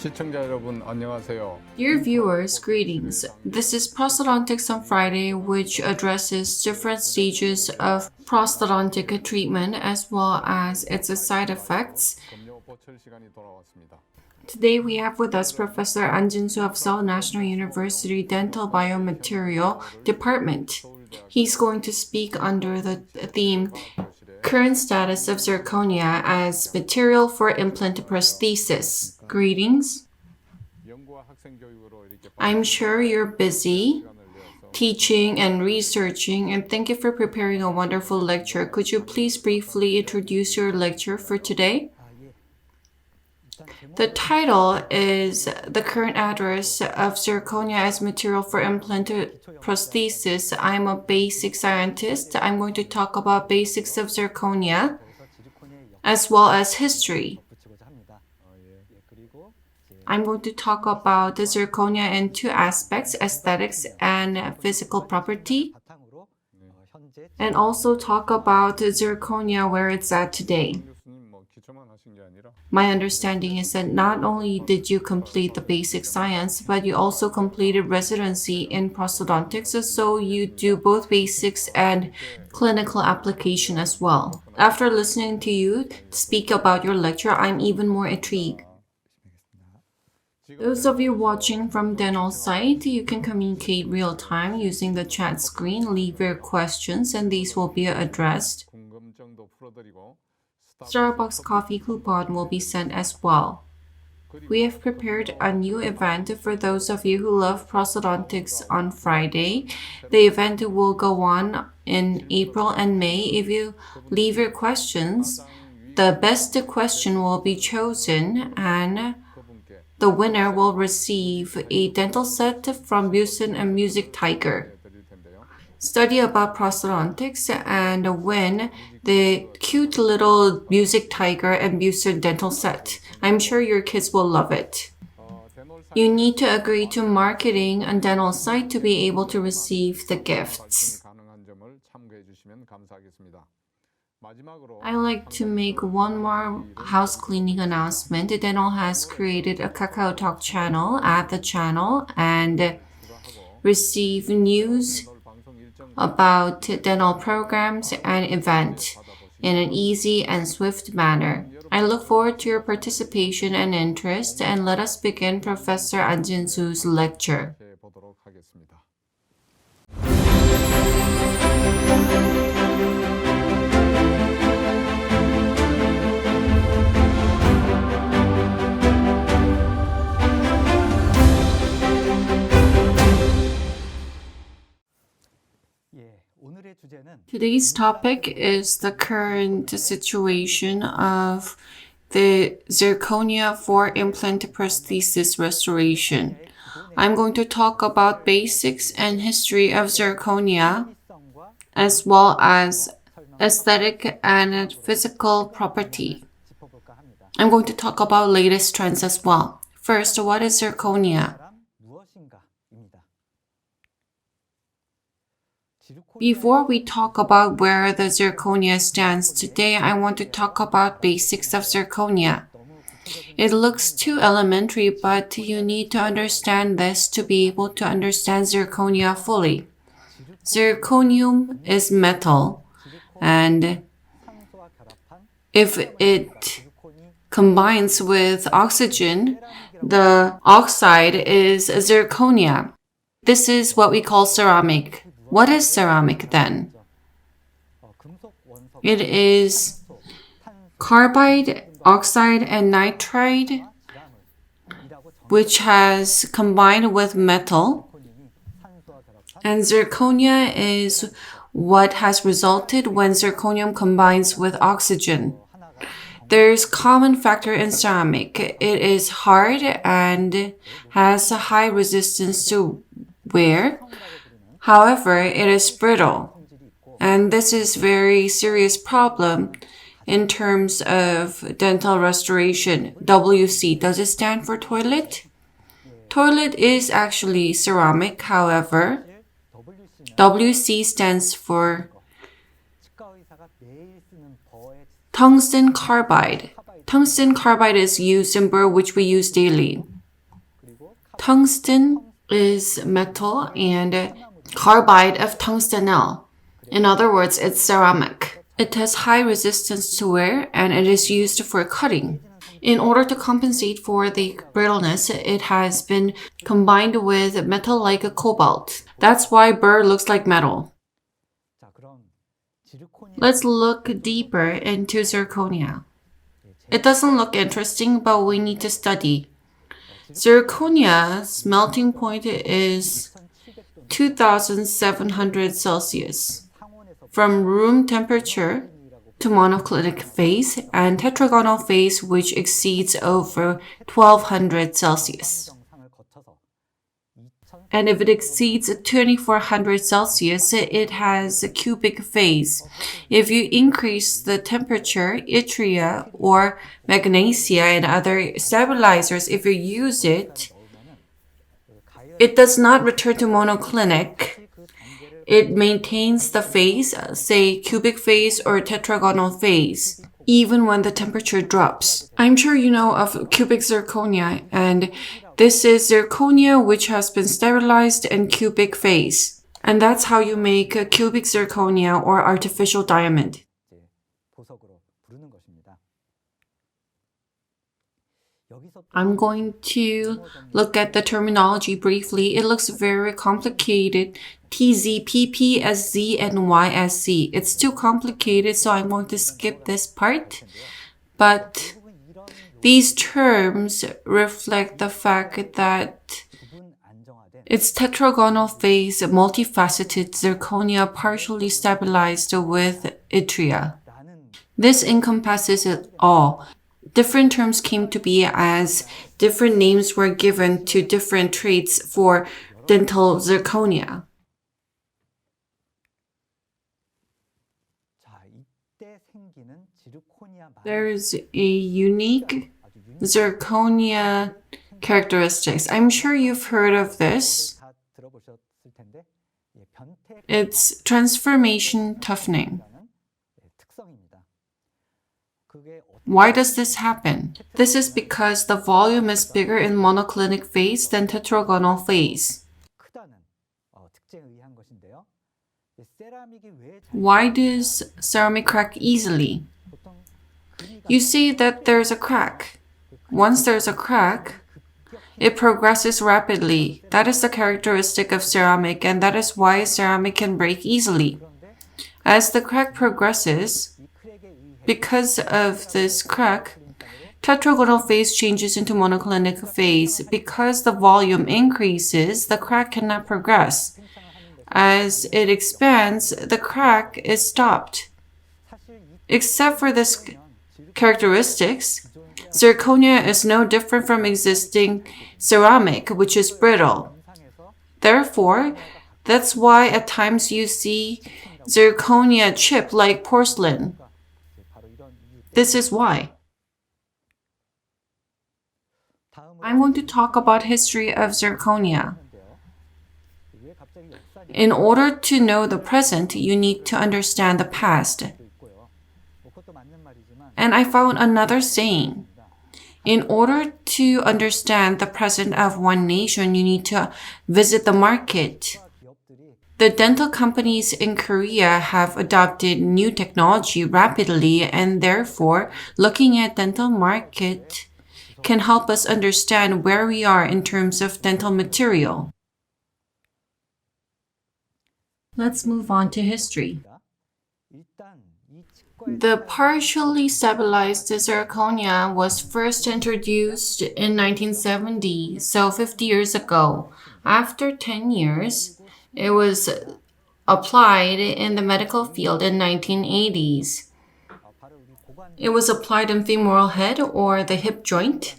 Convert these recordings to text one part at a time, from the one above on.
시청자 여러분 안녕하세요. Dear viewers, greetings. This is Prosthodontics on Friday, which addresses different stages of prosthodontic treatment as well as its side effects. Today we have with us Professor An Jin-soo of Seoul National University Dental Biomaterial Department. He's going to speak under the theme Current Status of Zirconia as Material for Implant Prosthesis. Greetings. I'm sure you're busy teaching and researching, and thank you for preparing a wonderful lecture. Could you please briefly introduce your lecture for today? The title is The Current Address of Zirconia as Material for Implant Prosthesis. I'm a basic scientist. I'm going to talk about basics of zirconia as well as history. I'm going to talk about the zirconia in two aspects, aesthetics and physical property, and also talk about zirconia where it's at today. My understanding is that not only did you complete the basic science, but you also completed residency in prosthodontics, so you do both basics and clinical application as well. After listening to you speak about your lecture, I'm even more intrigued. Those of you watching from dental site, you can communicate real time using the chat screen. Leave your questions and these will be addressed. Starbucks coffee coupon will be sent as well. We have prepared a new event for those of you who love prosthodontics on Friday. The event will go on in April and May. If you leave your questions, the best question will be chosen and the winner will receive a dental set from Busen and Music Tiger. Study about prosthodontics and win the cute little Music Tiger and Busen dental set. I'm sure your kids will love it. You need to agree to marketing on dental site to be able to receive the gifts. I like to make one more house cleaning announcement. Dental has created a Kakao Talk channel at the channel and receive news about dental programs and events in an easy and swift manner. I look forward to your participation and interest, and let us begin Professor An Jin-soo's lecture. Today's topic is the current situation of the zirconia for implant prosthesis restoration. I'm going to talk about basics and history of zirconia as well as aesthetic and physical property. I'm going to talk about latest trends as well. First, what is zirconia? Before we talk about where the zirconia stands today, I want to talk about basics of zirconia. It looks too elementary, but you need to understand this to be able to understand zirconia fully. Zirconium is metal, and if it combines with oxygen, the oxide is zirconia. This is what we call ceramic. What is ceramic then? It is carbide, oxide, and nitride, which has combined with metal. And zirconia is what has resulted when zirconium combines with oxygen. There's common factor in ceramic. It is hard and has a high resistance to wear. However, it is brittle, and this is a very serious problem in terms of dental restoration. WC, does it stand for toilet? Toilet is actually ceramic, however, WC stands for tungsten carbide. Tungsten carbide is used in burr, which we use daily. Tungsten is metal and carbide of tungstenel. In other words, it's ceramic. It has high resistance to wear and it is used for cutting. In order to compensate for the brittleness, it has been combined with metal like cobalt. That's why burr looks like metal. Let's look deeper into zirconia. It doesn't look interesting, but we need to study. Zirconia's melting point is 2700 Celsius. From room temperature to monoclinic phase and tetragonal phase, which exceeds over 1200 Celsius. And if it exceeds 2400 Celsius, it has a cubic phase. If you increase the temperature, yttria or magnesia and other stabilizers, if you use it, it does not return to monoclinic. It maintains the phase, say cubic phase or tetragonal phase, even when the temperature drops. I'm sure you know of cubic zirconia, and this is zirconia which has been sterilized in cubic phase. And that's how you make a cubic zirconia or artificial diamond. I'm going to look at the terminology briefly. It looks very complicated. TZ, PP, SZ, and YSC. It's too complicated, so I'm going to skip this part. But these terms reflect the fact that it's tetragonal phase, multifaceted zirconia partially stabilized with yttria. This encompasses it all. Different terms came to be as different names were given to different traits for dental zirconia. There is a unique zirconia characteristics. I'm sure you've heard of this. It's transformation toughening. Why does this happen? This is because the volume is bigger in monoclinic phase than tetragonal phase. Why does ceramic crack easily? You see that there's a crack. Once there's a crack, it progresses rapidly. That is the characteristic of ceramic, and that is why ceramic can break easily. As the crack progresses, because of this crack, tetragonal phase changes into monoclinic phase. Because the volume increases, the crack cannot progress. As it expands, the crack is stopped. Except for this characteristics, zirconia is no different from existing ceramic, which is brittle. Therefore, that's why at times you see zirconia chip like porcelain. This is why. I'm going to talk about history of zirconia. In order to know the present, you need to understand the past. And I found another saying. In order to understand the present of one nation, you need to visit the market. The dental companies in Korea have adopted new technology rapidly, and therefore, looking at dental market can help us understand where we are in terms of dental material. Let's move on to history. The partially stabilized zirconia was first introduced in 1970, so 50 years ago. After 10 years, it was applied in the medical field in 1980s. It was applied in femoral head or the hip joint.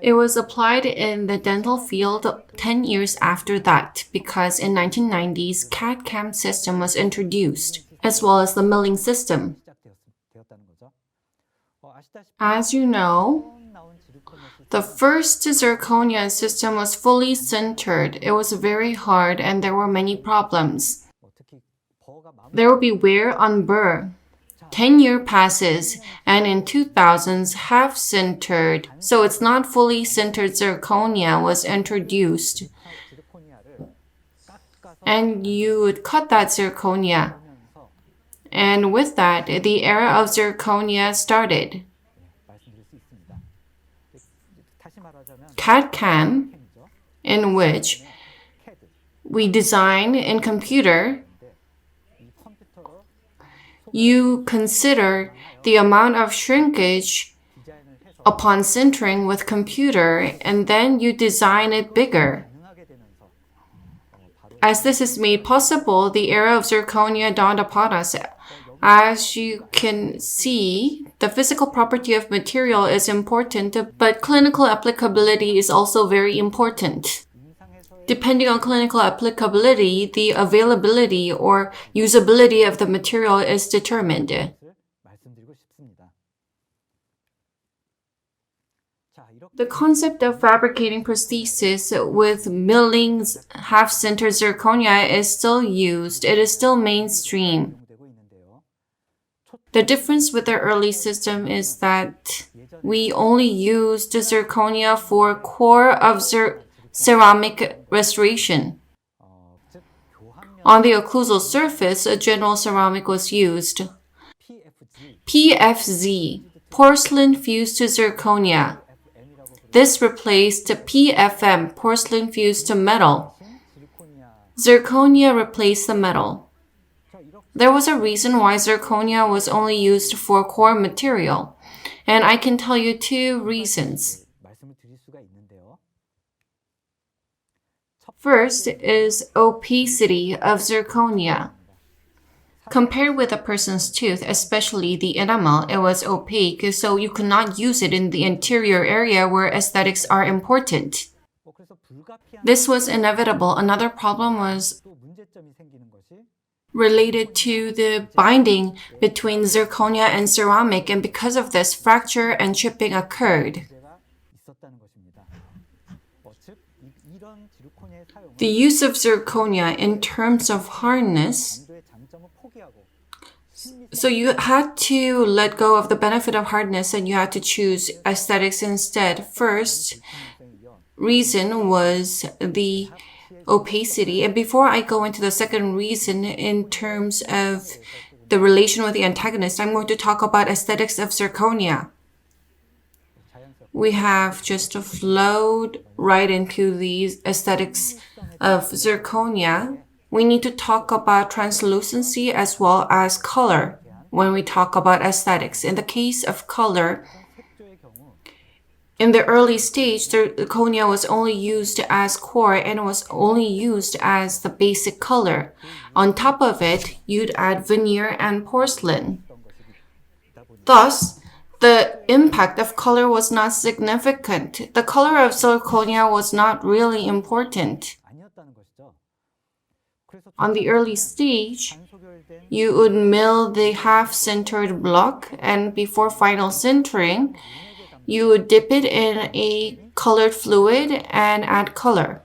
It was applied in the dental field 10 years after that because in 1990s CAD/CAM system was introduced, as well as the milling system. As you know, the first zirconia system was fully sintered. It was very hard and there were many problems. There will be wear on burr. 10 years passes, and in 2000s, half-centered, so it's not fully centered zirconia was introduced. And you would cut that zirconia. And with that, the era of zirconia started. CAD/CAM, in which we design in computer, you consider the amount of shrinkage upon centering with computer, and then you design it bigger. As this is made possible, the era of zirconia dawned upon us. As you can see, the physical property of material is important, but clinical applicability is also very important. Depending on clinical applicability, the availability or usability of the material is determined. The concept of fabricating prosthesis with milling half-centered zirconia is still used. It is still mainstream. The difference with the early system is that we only used zirconia for core of ceramic restoration. On the occlusal surface, a general ceramic was used. PFZ, porcelain fused to zirconia. This replaced PFM, porcelain fused to metal. Zirconia replaced the metal. There was a reason why zirconia was only used for core material, and I can tell you 2 reasons. First is opacity of zirconia. Compared with a person's tooth, especially the enamel, it was opaque, so you could not use it in the interior area where aesthetics are important. This was inevitable. Another problem was related to the binding between zirconia and ceramic, and because of this, fracture and chipping occurred. The use of zirconia in terms of hardness, so you had to let go of the benefit of hardness and you had to choose aesthetics instead. First reason was the opacity. And before I go into the second reason in terms of the relation with the antagonist, I'm going to talk about aesthetics of zirconia. We have just flowed right into the aesthetics of zirconia. We need to talk about translucency as well as color when we talk about aesthetics. In the case of color, in the early stage, zirconia was only used as core and was only used as the basic color. On top of it, you'd add veneer and porcelain. Thus, the impact of color was not significant. The color of zirconia was not really important. On the early stage, you would mill the half-centered block, and before final centering, you would dip it in a colored fluid and add color.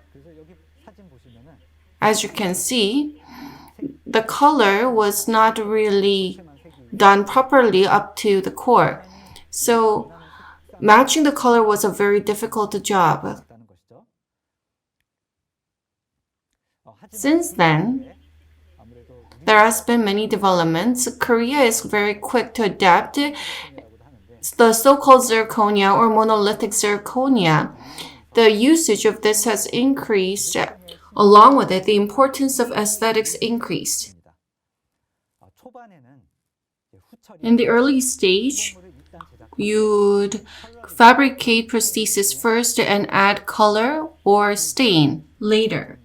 As you can see, the color was not really done properly up to the core. So matching the color was a very difficult job. Since then, there has been many developments. Korea is very quick to adapt. The so-called zirconia or monolithic zirconia, the usage of this has increased. Along with it, the importance of aesthetics increased. In the early stage, you would fabricate prosthesis first and add color or stain later.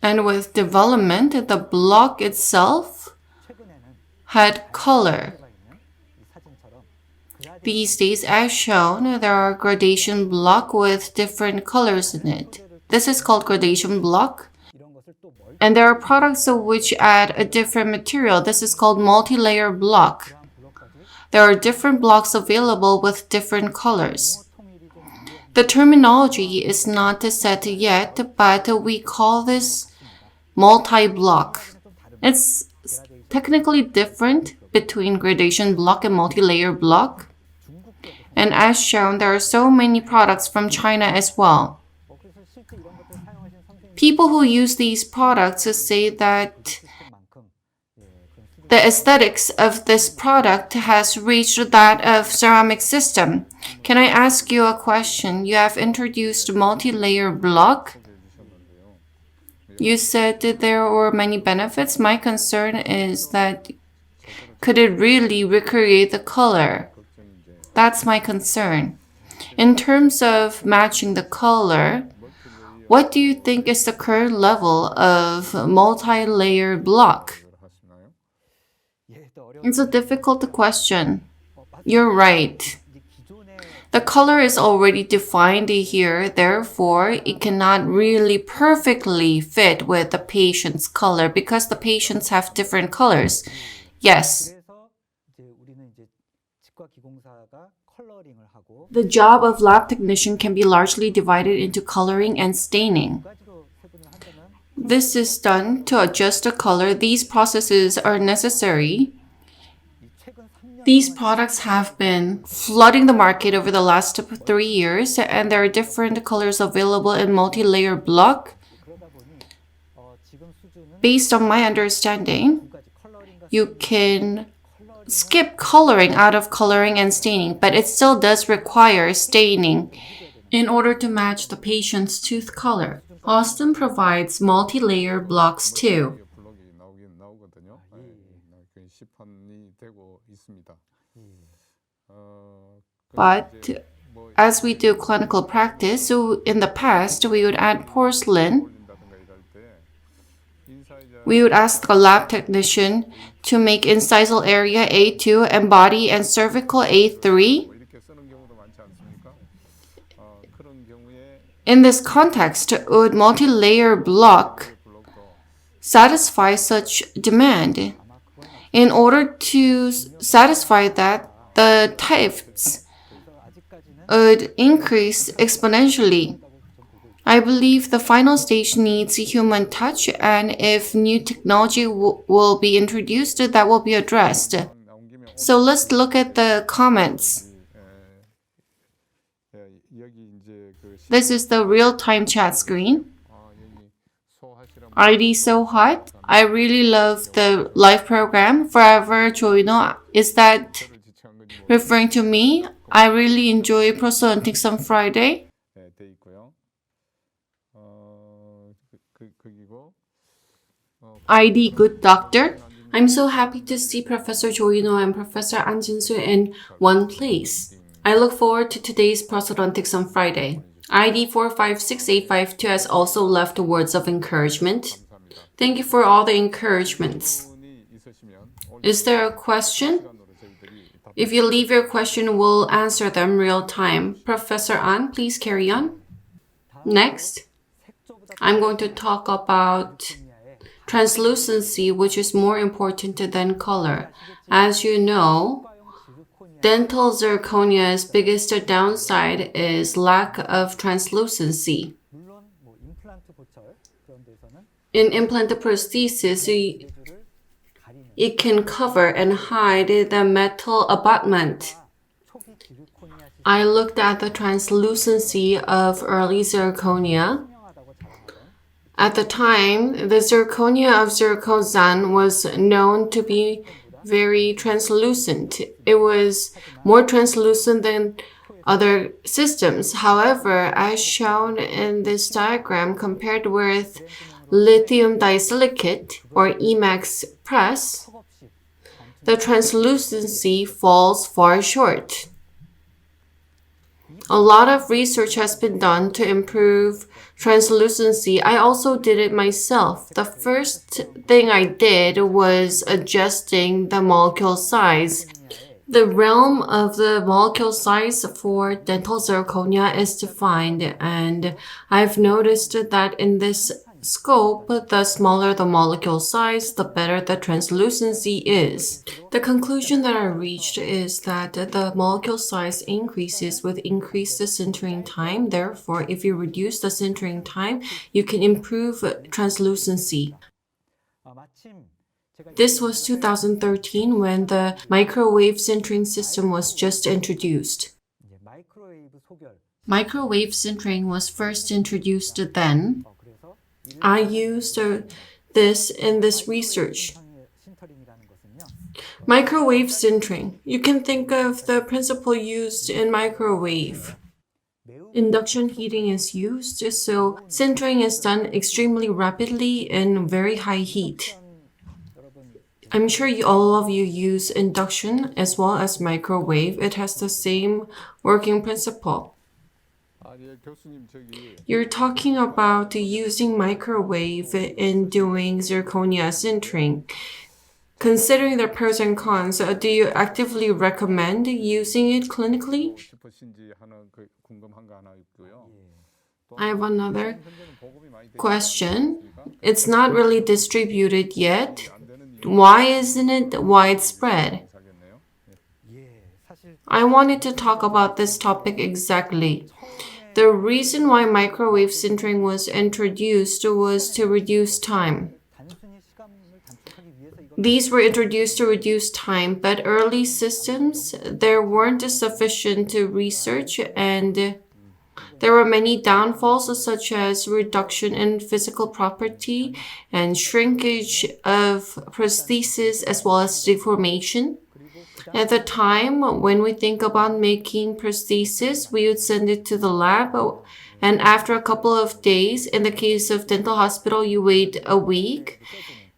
And with development, the block itself had color. These days, as shown, there are gradation block with different colors in it. This is called gradation block. And there are products which add a different material. This is called multi-layer block. There are different blocks available with different colors. The terminology is not set yet, but we call this multi-block. It's technically different between gradation block and multi-layer block. And as shown, there are so many products from China as well. People who use these products say that the aesthetics of this product has reached that of ceramic system. Can I ask you a question? You have introduced multi-layer block. You said that there were many benefits. My concern is that could it really recreate the color? That's my concern. In terms of matching the color, what do you think is the current level of multi-layer block? It's a difficult question. You're right. The color is already defined here, therefore, it cannot really perfectly fit with the patient's color because the patients have different colors. Yes. The job of lab technician can be largely divided into coloring and staining. This is done to adjust the color. These processes are necessary. These products have been flooding the market over the last 3 years, and there are different colors available in multi-layer block. Based on my understanding, you can skip coloring out of coloring and staining, but it still does require staining in order to match the patient's tooth color. Austin provides multi-layer blocks too. But as we do clinical practice, so in the past, we would add porcelain. We would ask the lab technician to make incisal area A2 and body and cervical A3. In this context, would multi-layer block satisfy such demand? In order to satisfy that, the types would increase exponentially. I believe the final stage needs human touch, and if new technology will be introduced, that will be addressed. So let's look at the comments. This is the real-time chat screen. ID so hot. I really love the live program. Forever Joino. Is that referring to me? I really enjoy Prosthodontics on Friday. ID Good Doctor. I'm so happy to see Professor Joino and Professor An Jin-soo in one place. I look forward to today's Prosthodontics on Friday. ID 456852 has also left words of encouragement. Thank you for all the encouragements. Is there a question? If you leave your question, we'll answer them real time. Professor An, please carry on. Next, I'm going to talk about translucency, which is more important than color. As you know, dental zirconia's biggest downside is lack of translucency. In implant prosthesis, it can cover and hide the metal abutment. I looked at the translucency of early zirconia. At the time, the zirconia of Zircozan was known to be very translucent. It was more translucent than other systems. However, as shown in this diagram, compared with lithium disilicate or Emax press, the translucency falls far short. A lot of research has been done to improve translucency. I also did it myself. The first thing I did was adjusting the molecule size. The realm of the molecule size for dental zirconia is defined, and I've noticed that in this scope, the smaller the molecule size, the better the translucency is. The conclusion that I reached is that the molecule size increases with increased sintering time. Therefore, if you reduce the sintering time, you can improve translucency. This was 2013 when the microwave sintering system was just introduced. Microwave sintering was first introduced then. I used this in this research. Microwave sintering. You can think of the principle used in microwave. Induction heating is used, so sintering is done extremely rapidly in very high heat. I'm sure all of you use induction as well as microwave. It has the same working principle. You're talking about using microwave in doing zirconia sintering. Considering the pros and cons, do you actively recommend using it clinically? I have another question. It's not really distributed yet. Why isn't it widespread? I wanted to talk about this topic exactly. The reason why microwave sintering was introduced was to reduce time. These were introduced to reduce time, but early systems, there weren't sufficient research and there were many downfalls such as reduction in physical property and shrinkage of prosthesis as well as deformation. At the time, when we think about making prosthesis, we would send it to the lab, and after a couple of days, in the case of dental hospital, you wait a week,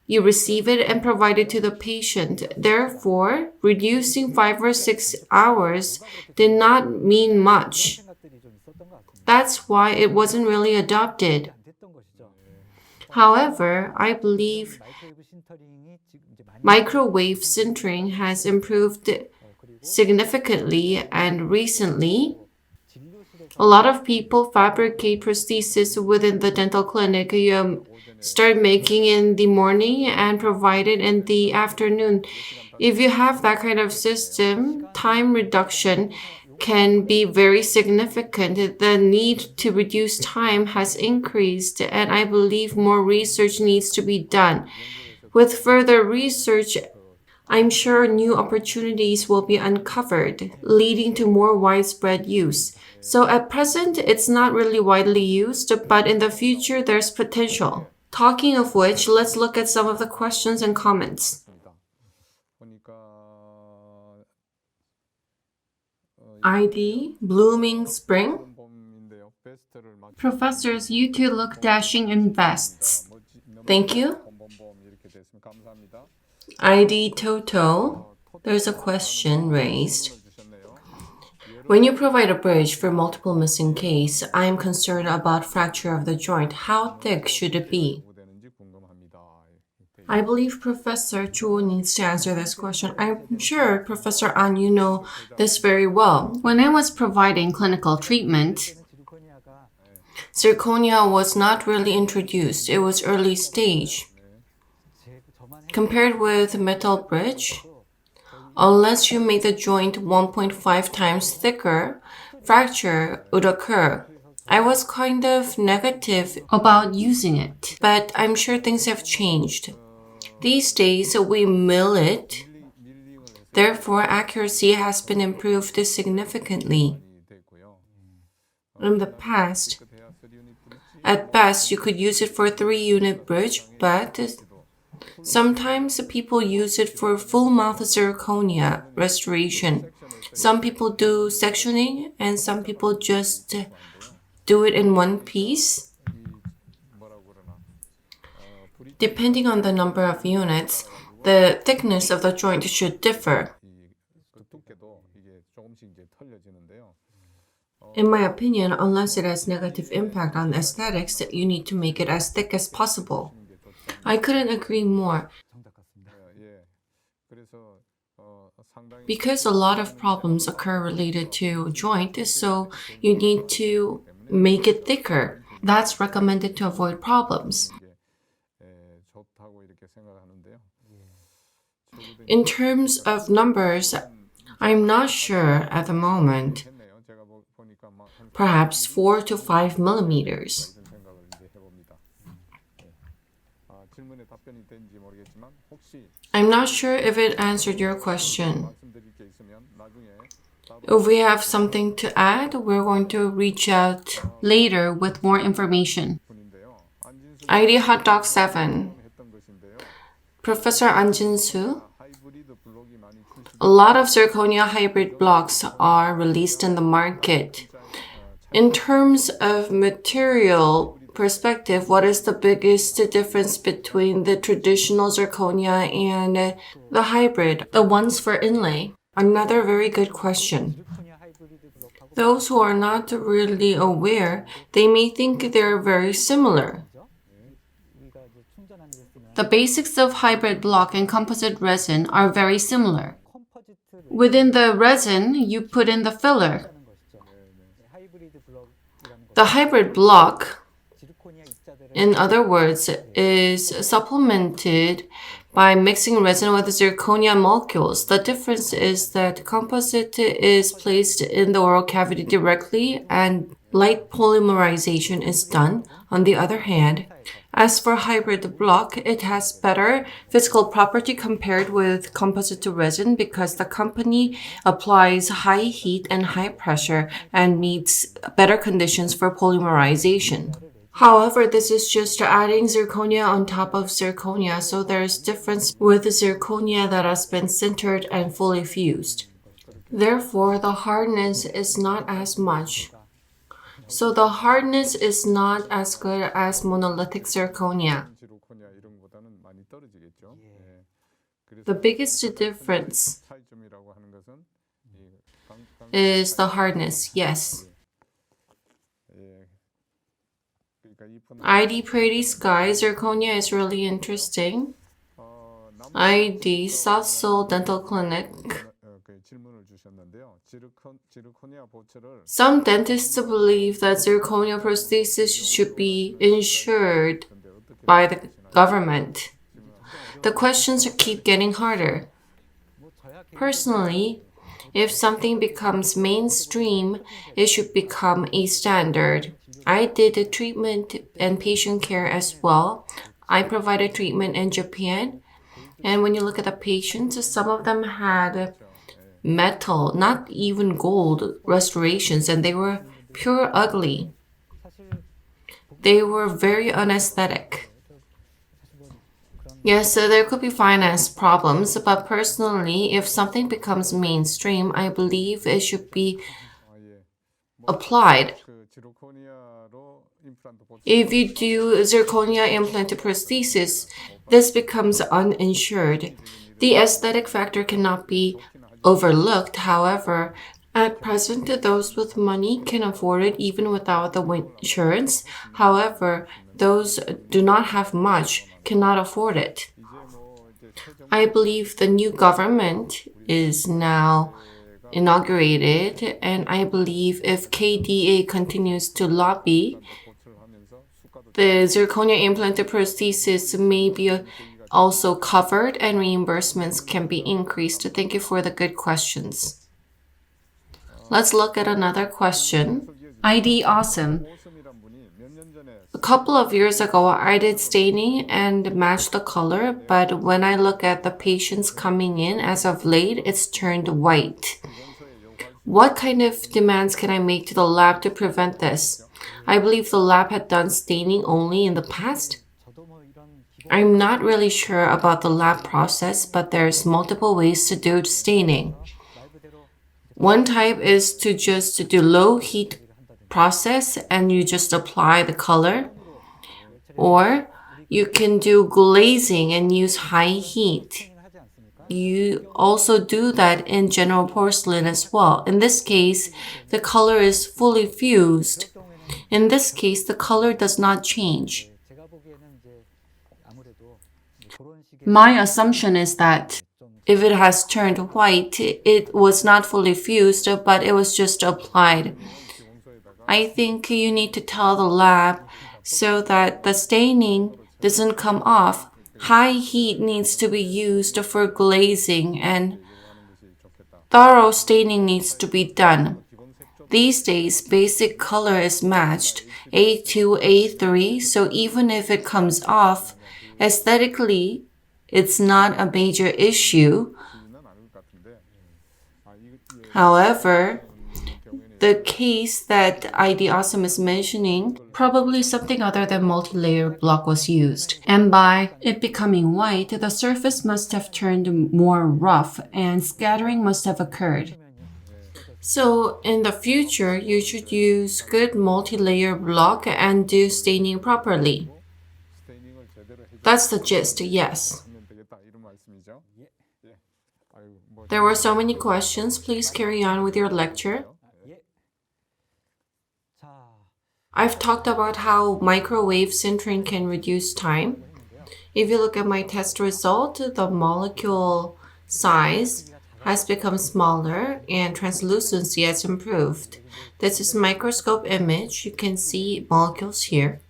you receive it and provide it to the patient. Therefore, reducing 5 or 6 hours did not mean much. That's why it wasn't really adopted. However, I believe microwave sintering has improved significantly, and recently, a lot of people fabricate prosthesis within the dental clinic. You start making in the morning and provide it in the afternoon. If you have that kind of system, time reduction can be very significant. The need to reduce time has increased, and I believe more research needs to be done. With further research, I'm sure new opportunities will be uncovered, leading to more widespread use. So at present, it's not really widely used, but in the future, there's potential. Talking of which, let's look at some of the questions and comments. ID, Blooming Spring. Professors, you two look dashing in vests. Thank you. ID Toto, there's a question raised. When you provide a bridge for multiple missing case, I am concerned about fracture of the joint. How thick should it be? I believe Professor Cho needs to answer this question. I'm sure, Professor An, you know this very well. When I was providing clinical treatment, zirconia was not really introduced. It was early stage. Compared with metal bridge, unless you make the joint 1.5 times thicker, fracture would occur. I was kind of negative about using it, but I'm sure things have changed. These days, we mill it. Therefore, accuracy has been improved significantly. In the past, at best, you could use it for a 3-unit bridge, but sometimes people use it for full mouth zirconia restoration. Some people do sectioning, and some people just do it in one piece. Depending on the number of units, the thickness of the joint should differ. In my opinion, unless it has negative impact on aesthetics, you need to make it as thick as possible. I couldn't agree more. Because a lot of problems occur related to joint, so you need to make it thicker. That's recommended to avoid problems. In terms of numbers, I'm not sure at the moment. Perhaps 4 to 5 millimeters. I'm not sure if it answered your question. If we have something to add, we're going to reach out later with more information. ID Hotdog 7. Professor An Jin-soo. A lot of zirconia hybrid blocks are released in the market. In terms of material perspective, what is the biggest difference between the traditional zirconia and the hybrid, the ones for inlay? Another very good question. Those who are not really aware, they may think they're very similar. The basics of hybrid block and composite resin are very similar. Within the resin, you put in the filler. The hybrid block, in other words, is supplemented by mixing resin with zirconia molecules. The difference is that composite is placed in the oral cavity directly and light polymerization is done. On the other hand, as for hybrid block, it has better physical property compared with composite resin because the company applies high heat and high pressure and needs better conditions for polymerization. However, this is just adding zirconia on top of zirconia, so there's difference with zirconia that has been sintered and fully fused. Therefore, the hardness is not as much. So the hardness is not as good as monolithic zirconia. The biggest difference is the hardness, yes. ID Pretty Sky zirconia is really interesting. ID South Seoul Dental Clinic. Some dentists believe that zirconia prosthesis should be insured by the government. The questions keep getting harder. Personally, if something becomes mainstream, it should become a standard. I did treatment and patient care as well. I provided treatment in Japan. And when you look at the patients, some of them had metal, not even gold, restorations, and they were pure ugly. They were very unaesthetic. Yes, so there could be finance problems, but personally, if something becomes mainstream, I believe it should be applied. If you do zirconia implant prosthesis, this becomes uninsured. The aesthetic factor cannot be overlooked. However, at present, those with money can afford it even without the insurance. However, those do not have much cannot afford it. I believe the new government is now inaugurated, and I believe if KDA continues to lobby, the zirconia implanted prosthesis may be also covered and reimbursements can be increased. Thank you for the good questions. Let's look at another question. ID Awesome. A couple of years ago, I did staining and matched the color, but when I look at the patients coming in, as of late, it's turned white. What kind of demands can I make to the lab to prevent this? I believe the lab had done staining only in the past. I'm not really sure about the lab process, but there's multiple ways to do staining. One type is to just do low heat process and you just apply the color. Or you can do glazing and use high heat. You also do that in general porcelain as well. In this case, the color is fully fused. In this case, the color does not change. My assumption is that if it has turned white, it was not fully fused, but it was just applied. I think you need to tell the lab so that the staining doesn't come off. High heat needs to be used for glazing and thorough staining needs to be done. These days, basic color is matched A2, A3, so even if it comes off, aesthetically, it's not a major issue. However, the case that ID Awesome is mentioning, probably something other than multi-layer block was used. And by it becoming white, the surface must have turned more rough and scattering must have occurred. So in the future, you should use good multi-layer block and do staining properly. That's the gist, yes. There were so many questions. Please carry on with your lecture. I've talked about how microwave sintering can reduce time. If you look at my test result, the molecule size has become smaller and translucency has improved. This is microscope image. You can see molecules here.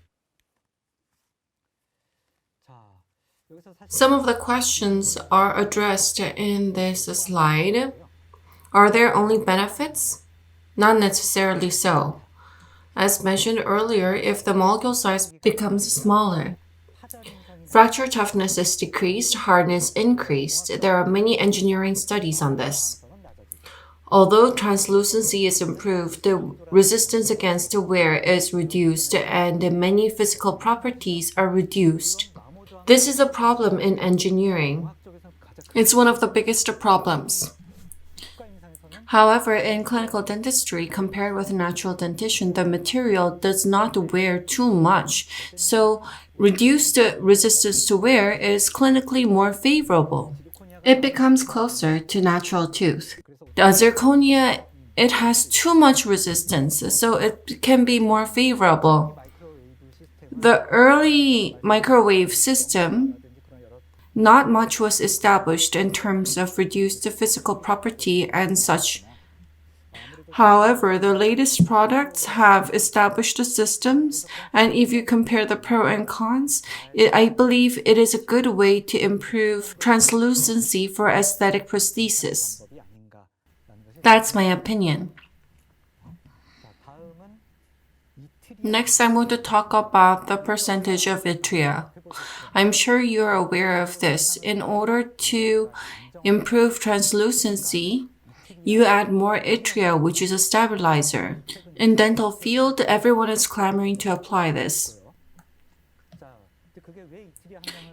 Some of the questions are addressed in this slide. Are there only benefits? Not necessarily so. As mentioned earlier, if the molecule size becomes smaller, fracture toughness is decreased, hardness increased. There are many engineering studies on this. Although translucency is improved, the resistance against wear is reduced and many physical properties are reduced. This is a problem in engineering. It's one of the biggest problems. However, in clinical dentistry, compared with natural dentition, the material does not wear too much, so reduced resistance to wear is clinically more favorable. It becomes closer to natural tooth. The zirconia, it has too much resistance, so it can be more favorable. The early microwave system, not much was established in terms of reduced physical property and such. However, the latest products have established the systems, and if you compare the pros and cons, I believe it is a good way to improve translucency for aesthetic prosthesis. That's my opinion. Next, I'm going to talk about the percentage of yttria. I'm sure you're aware of this. In order to improve translucency, you add more yttria, which is a stabilizer. In dental field, everyone is clamoring to apply this.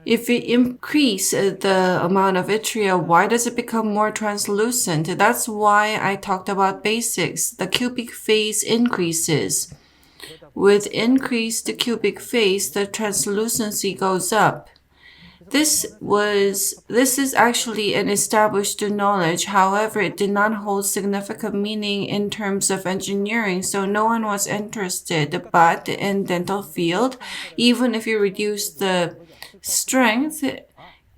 If you increase the amount of yttria, why does it become more translucent? That's why I talked about basics. The cubic phase increases. With increased cubic phase, the translucency goes up. This is actually an established knowledge. However, it did not hold significant meaning in terms of engineering, so no one was interested. But in dental field, even if you reduce the strength,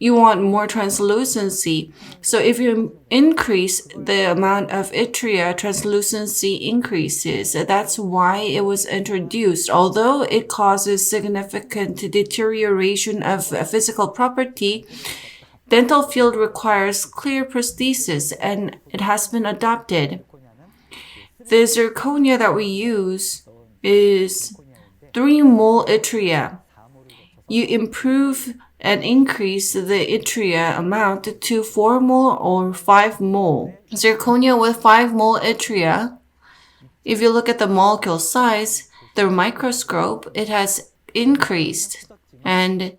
you want more translucency. So if you increase the amount of yttria, translucency increases. That's why it was introduced. Although it causes significant deterioration of physical property, dental field requires clear prosthesis and it has been adopted. The zirconia that we use is 3 mole yttria. You improve and increase the yttria amount to 4 mole or 5 mole. Zirconia with 5 mole yttria, if you look at the molecule size, the microscope, it has increased. And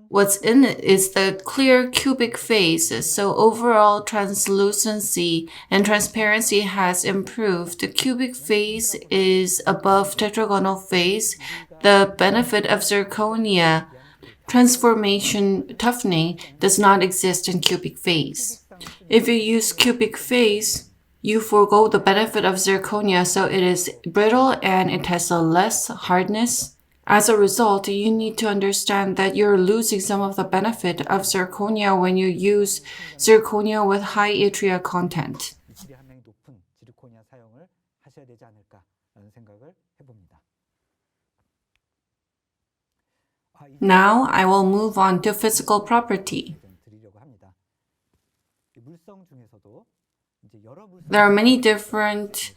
what's in it is the clear cubic phase. So overall translucency and transparency has improved. The cubic phase is above tetragonal phase. The benefit of zirconia transformation toughening does not exist in cubic phase. If you use cubic phase, you forego the benefit of zirconia, so it is brittle and it has a less hardness. As a result, you need to understand that you're losing some of the benefit of zirconia when you use zirconia with high yttria content. Now I will move on to physical property. There are many different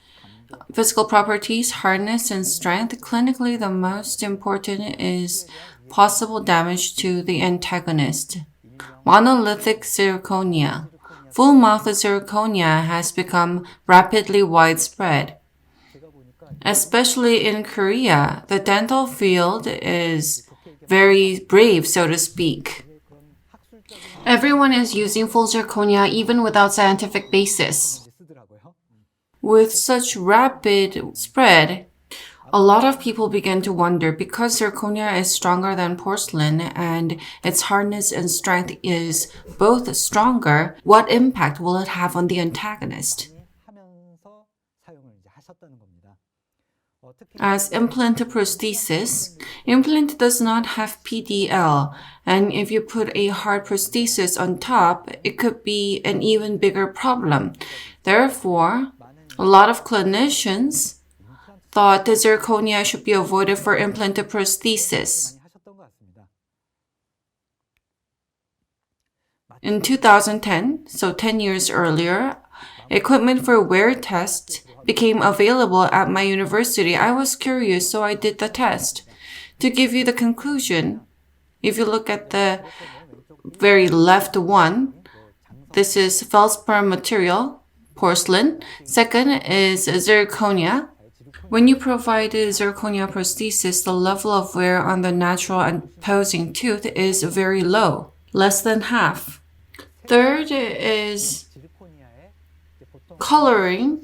physical properties, hardness and strength. Clinically, the most important is possible damage to the antagonist. Monolithic zirconia. Full mouth zirconia has become rapidly widespread. Especially in Korea, the dental field is very brave, so to speak. Everyone is using full zirconia even without scientific basis. With such rapid spread, a lot of people began to wonder, because zirconia is stronger than porcelain and its hardness and strength is both stronger, what impact will it have on the antagonist? As implant prosthesis, implant does not have PDL, and if you put a hard prosthesis on top, it could be an even bigger problem. Therefore, a lot of clinicians thought the zirconia should be avoided for implant prosthesis. In 2010, so 10 years earlier, equipment for wear tests became available at my university. I was curious, so I did the test. To give you the conclusion, if you look at the very left one, this is feldspar material, porcelain. Second is zirconia. When you provide a zirconia prosthesis, the level of wear on the natural opposing tooth is very low, less than half. Third is coloring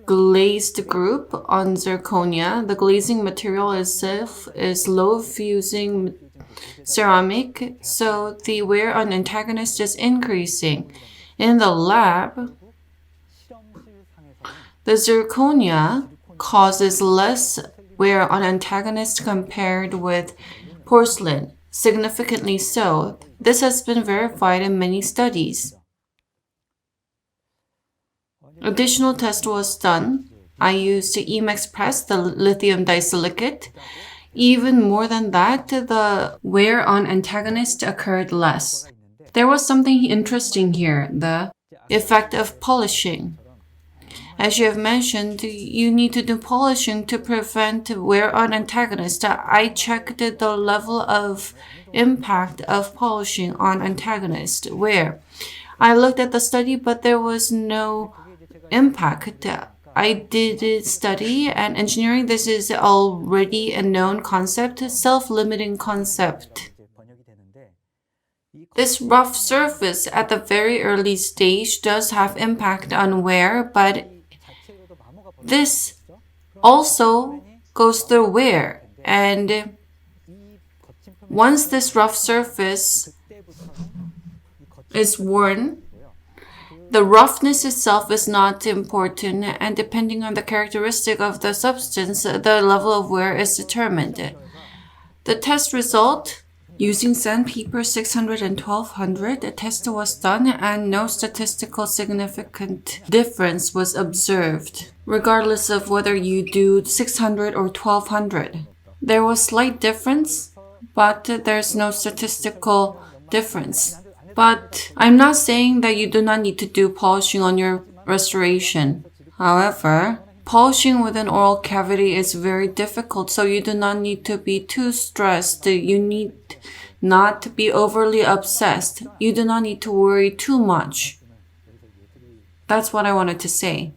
glazed group on zirconia. The glazing material itself is low fusing ceramic, so the wear on antagonist is increasing. In the lab, the zirconia causes less wear on antagonist compared with porcelain, significantly so. This has been verified in many studies. Additional test was done. I used the Emax press, the lithium disilicate. Even more than that, the wear on antagonist occurred less. There was something interesting here, the effect of polishing. As you have mentioned, you need to do polishing to prevent wear on antagonist. I checked the level of impact of polishing on antagonist wear. I looked at the study, but there was no impact. I did study and engineering. This is already a known concept, self-limiting concept. This rough surface at the very early stage does have impact on wear, but this also goes through wear. And once this rough surface is worn, the roughness itself is not important, and depending on the characteristic of the substance, the level of wear is determined. The test result, using sandpaper 600 and 1200, a test was done and no statistical significant difference was observed, regardless of whether you do 600 or 1200. There was slight difference, but there's no statistical difference. But I'm not saying that you do not need to do polishing on your restoration. However, polishing with an oral cavity is very difficult, so you do not need to be too stressed. You need not to be overly obsessed. You do not need to worry too much. That's what I wanted to say.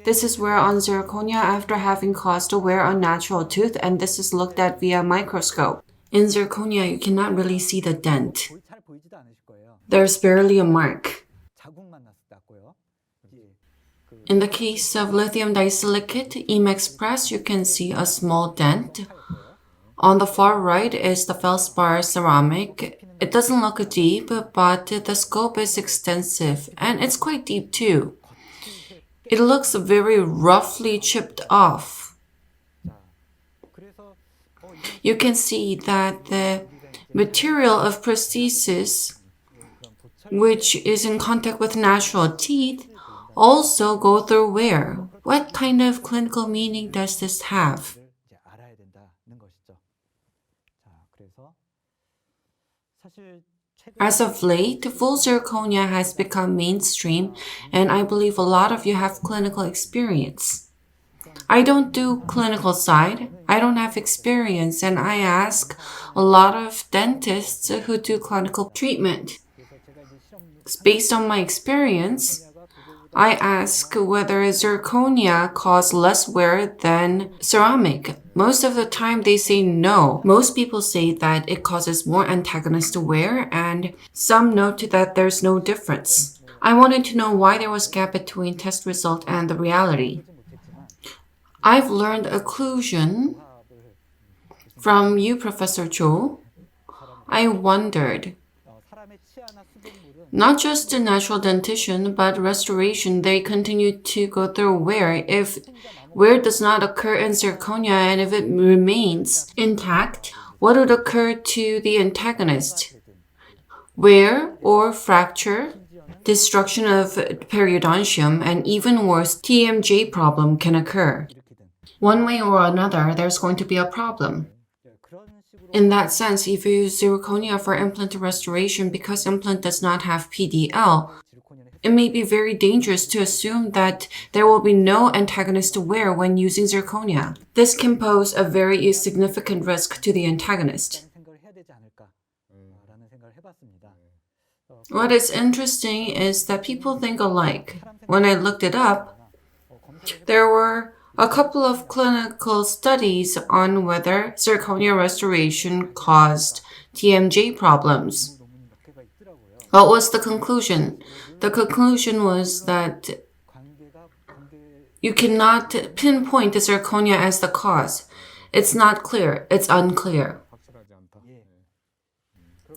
This is wear on zirconia after having caused a wear on natural tooth, and this is looked at via microscope. In zirconia, you cannot really see the dent. There's barely a mark. In the case of lithium disilicate, Emax press, you can see a small dent. On the far right is the feldspar ceramic. It doesn't look deep, but the scope is extensive, and it's quite deep too. It looks very roughly chipped off. You can see that the material of prosthesis, which is in contact with natural teeth, also go through wear. What kind of clinical meaning does this have? As of late, full zirconia has become mainstream, and I believe a lot of you have clinical experience. I don't do clinical side. I don't have experience, and I ask a lot of dentists who do clinical treatment. Based on my experience, I ask whether zirconia cause less wear than ceramic. Most of the time they say no. Most people say that it causes more antagonist wear, and some note that there's no difference. I wanted to know why there was gap between test result and the reality. I've learned occlusion from you, Professor Cho. I wondered, not just the natural dentition, but restoration, they continue to go through wear. If wear does not occur in zirconia and if it remains intact, what would occur to the antagonist? Wear or fracture, destruction of periodontium, and even worse, TMJ problem can occur. One way or another, there's going to be a problem. In that sense, if you use zirconia for implant restoration because implant does not have PDL, it may be very dangerous to assume that there will be no antagonist to wear when using zirconia. This can pose a very significant risk to the antagonist. What is interesting is that people think alike. When I looked it up, there were a couple of clinical studies on whether zirconia restoration caused TMJ problems. What was the conclusion? The conclusion was that you cannot pinpoint the zirconia as the cause. It's not clear. It's unclear.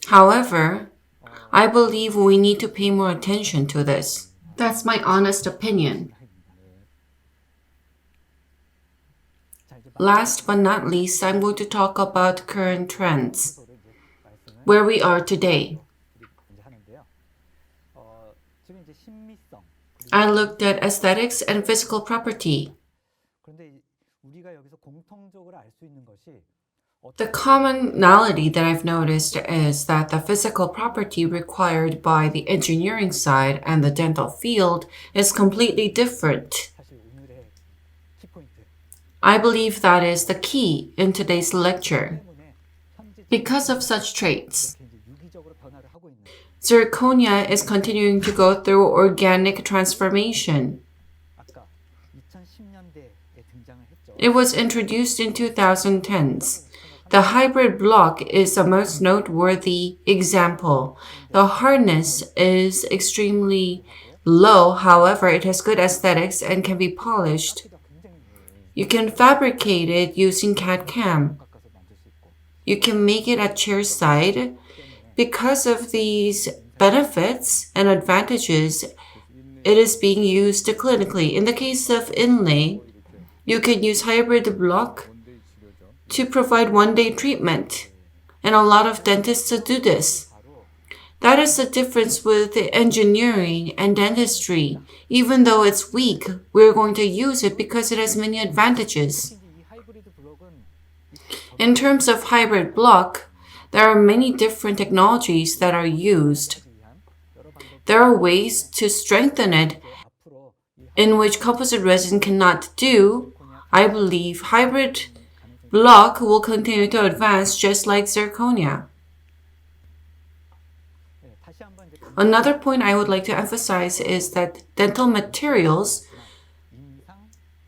However, I believe we need to pay more attention to this. That's my honest opinion. Last but not least, I'm going to talk about current trends, where we are today. I looked at aesthetics and physical property. The commonality that I've noticed is that the physical property required by the engineering side and the dental field is completely different. I believe that is the key in today's lecture. Because of such traits, zirconia is continuing to go through organic transformation. It was introduced in 2010s. The hybrid block is the most noteworthy example. The hardness is extremely low, however, it has good aesthetics and can be polished. You can fabricate it using CAD/CAM. You can make it at chairside. Because of these benefits and advantages, it is being used clinically. In the case of inlay, you can use hybrid block to provide one-day treatment, and a lot of dentists do this. That is the difference with engineering and dentistry. Even though it's weak, we're going to use it because it has many advantages. In terms of hybrid block, there are many different technologies that are used. There are ways to strengthen it in which composite resin cannot do. I believe hybrid block will continue to advance just like zirconia. Another point I would like to emphasize is that dental materials,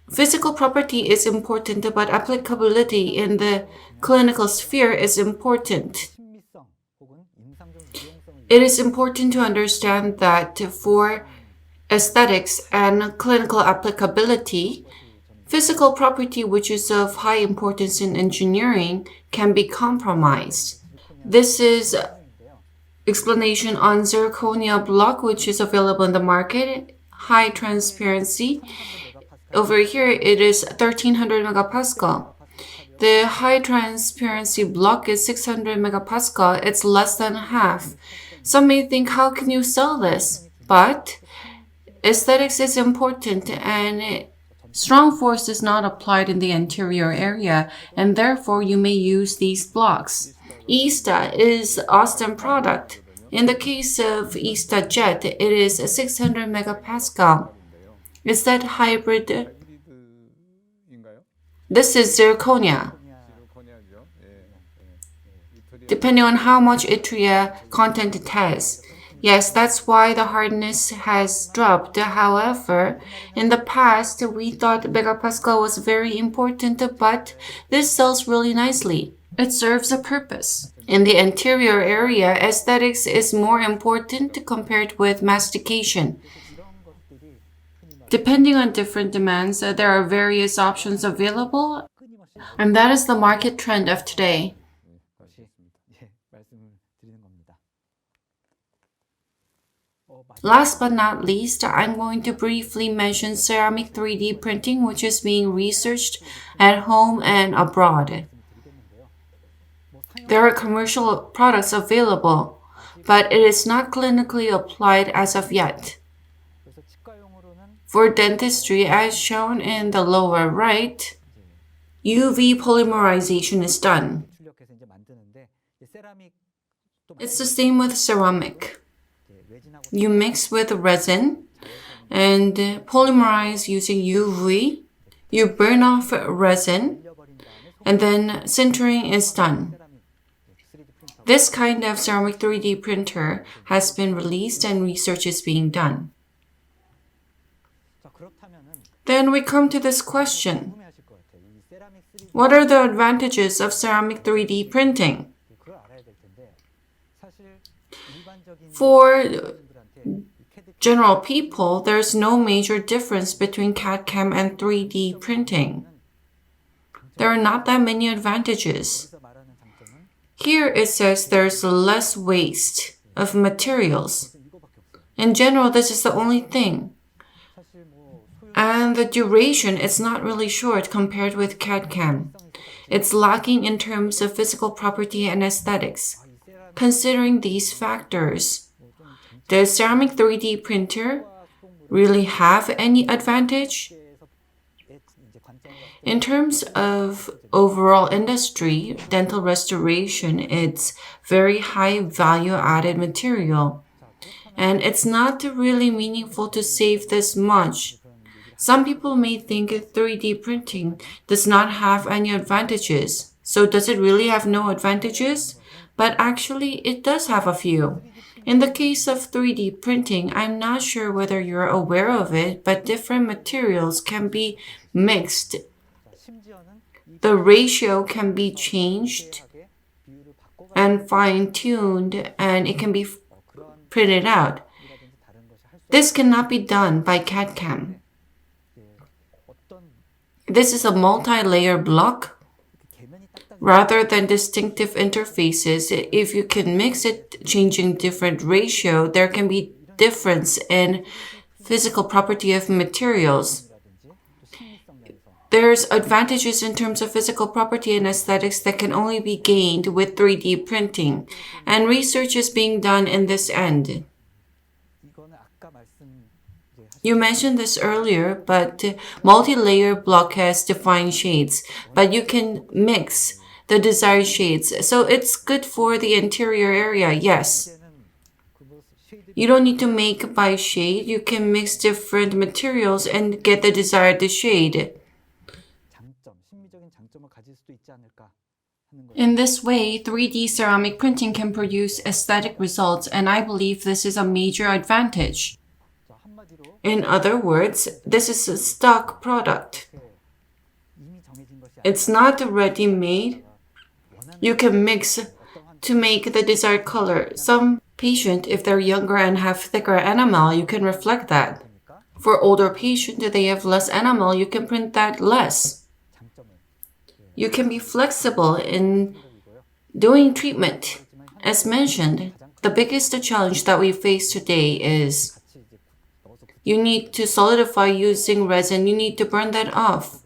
physical property is important, but applicability in the clinical sphere is important. It is important to understand that for aesthetics and clinical applicability, physical property, which is of high importance in engineering, can be compromised. This is explanation on zirconia block, which is available in the market, high transparency. Over here, it is 1300 megapascal. The high transparency block is 600 megapascal. It's less than half. Some may think, how can you sell this? But aesthetics is important, and strong force is not applied in the anterior area, and therefore you may use these blocks. Ista is Austin product. In the case of Ista Jet, it is 600 megapascal. Is that hybrid This is zirconia, 지르코니아죠. 이탈리아 depending on how much yttria content it has. Yes, that's why the hardness has dropped. However, in the past, we thought megapascal was very important, but this sells really nicely. It serves a purpose. In the anterior area, aesthetics is more important compared with mastication. Depending on different demands, there are various options available, and that is the market trend of today. Last but not least, I'm going to briefly mention ceramic 3D printing, which is being researched at home and abroad. There are commercial products available, but it is not clinically applied as of yet. For dentistry, as shown in the lower right, UV polymerization is done. It's the same with ceramic. You mix with resin and polymerize using UV. You burn off resin and then sintering is done. This kind of ceramic 3D printer has been released and research is being done. Then we come to this question. What are the advantages of ceramic 3D printing? For general people, there's no major difference between CAD/CAM and 3D printing. There are not that many advantages. Here it says there's less waste of materials. In general, this is the only thing. And the duration is not really short compared with CAD/CAM. It's lacking in terms of physical property and aesthetics. Considering these factors, does ceramic 3D printer really have any advantage? In terms of overall industry, dental restoration, it's very high value added material. And it's not really meaningful to save this much. Some people may think 3D printing does not have any advantages. So does it really have no advantages? But actually, it does have a few. In the case of 3D printing, I'm not sure whether you're aware of it, but different materials can be mixed. The ratio can be changed and fine-tuned, and it can be printed out. This cannot be done by CAD/CAM. This is a multi-layer block. Rather than distinctive interfaces, if you can mix it, changing different ratio, there can be difference in physical property of materials. There's advantages in terms of physical property and aesthetics that can only be gained with 3D printing, and research is being done in this end. You mentioned this earlier, but multi-layer block has defined shades, but you can mix the desired shades. So it's good for the interior area, yes. You don't need to make by shade. You can mix different materials and get the desired shade. In this way, 3D ceramic printing can produce aesthetic results, and I believe this is a major advantage. In other words, this is a stock product. It's not ready-made. You can mix to make the desired color. Some patient, if they're younger and have thicker enamel, you can reflect that. For older patient, they have less enamel, you can print that less. You can be flexible in doing treatment. As mentioned, the biggest challenge that we face today is you need to solidify using resin. You need to burn that off.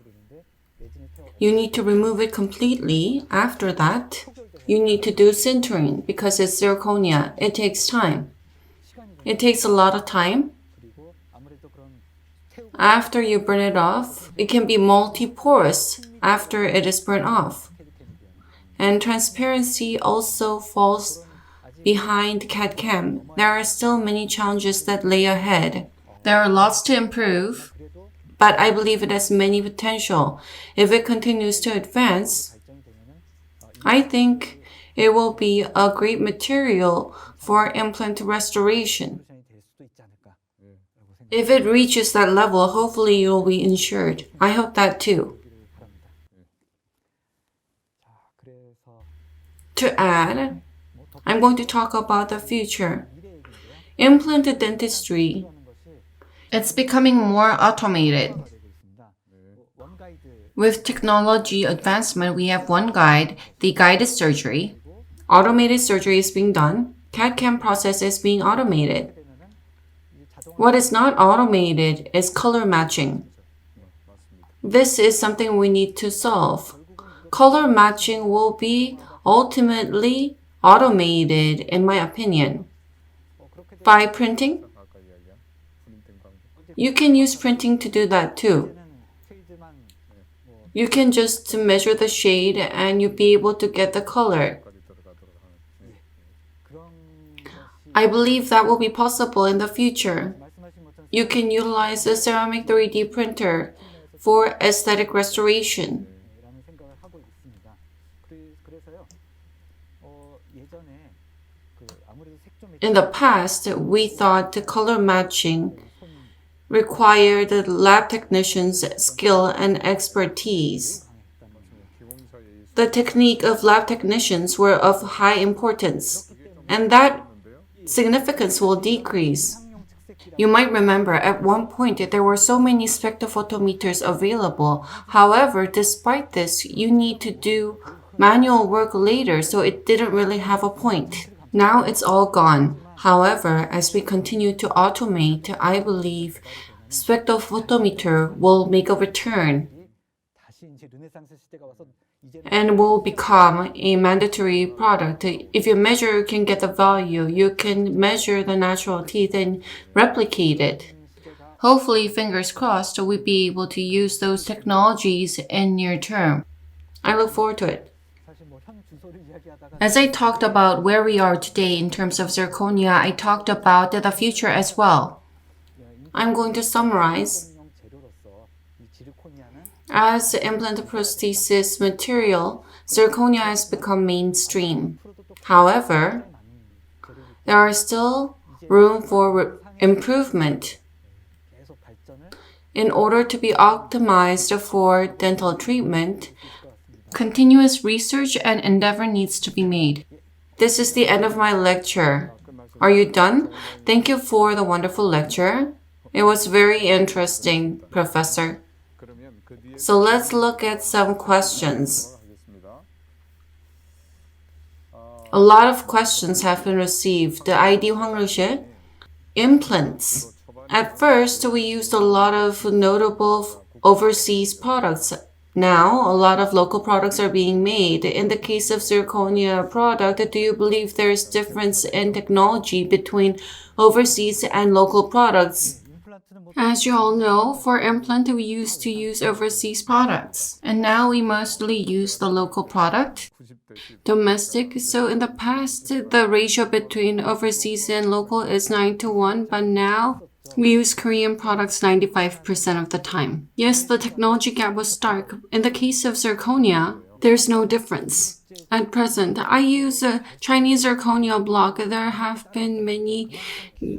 You need to remove it completely. After that, you need to do sintering because it's zirconia. It takes time. It takes a lot of time. After you burn it off, it can be multi-porous after it is burnt off. And transparency also falls behind CAD/CAM. There are still many challenges that lay ahead. There are lots to improve, but I believe it has many potential. If it continues to advance, I think it will be a great material for implant restoration. If it reaches that level, hopefully you'll be insured. I hope that too. To add, I'm going to talk about the future. Implant dentistry, it's becoming more automated. With technology advancement, we have one guide, the guided surgery. Automated surgery is being done. CAD/CAM process is being automated. What is not automated is color matching. This is something we need to solve. Color matching will be ultimately automated, in my opinion. By printing, you can use printing to do that too. You can just measure the shade and you'll be able to get the color. I believe that will be possible in the future. You can utilize a ceramic 3D printer for aesthetic restoration. In the past, we thought the color matching required the lab technicians' skill and expertise. The technique of lab technicians were of high importance, and that significance will decrease. You might remember at one point there were so many spectrophotometers available. However, despite this, you need to do manual work later, so it didn't really have a point. Now it's all gone. However, as we continue to automate, I believe spectrophotometer will make a return and will become a mandatory product. If you measure, you can get the value. You can measure the natural teeth and replicate it. Hopefully, fingers crossed, we'll be able to use those technologies in near term. I look forward to it. As I talked about where we are today in terms of zirconia, I talked about the future as well. I'm going to summarize. As implant prosthesis material, zirconia has become mainstream. However, there are still room for improvement. In order to be optimized for dental treatment, continuous research and endeavor needs to be made. This is the end of my lecture. Are you done? Thank you for the wonderful lecture. It was very interesting, Professor. So let's look at some questions. A lot of questions have been received. The ID Hwang implants. At first, we used a lot of notable overseas products. Now, a lot of local products are being made. In the case of zirconia product, do you believe there is difference in technology between overseas and local products? As you all know, for implant, we used to use overseas products. And now we mostly use the local product, domestic. So in the past, the ratio between overseas and local is 9:1, but now we use Korean products 95% of the time. Yes, the technology gap was stark. In the case of zirconia, there's no difference. At present, I use a Chinese zirconia block. There have been many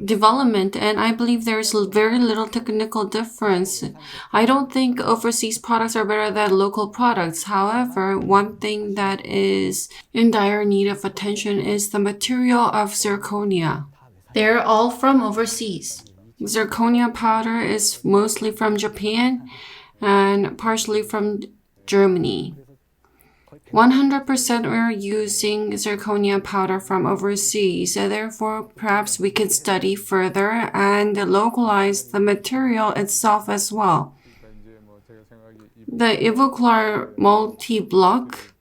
development, and I believe there's very little technical difference. I don't think overseas products are better than local products. However, one thing that is in dire need of attention is the material of zirconia. They're all from overseas. Zirconia powder is mostly from Japan and partially from Germany. 100% we're using zirconia powder from overseas, therefore perhaps we could study further and localize the material itself as well. The Ivoclar multi-block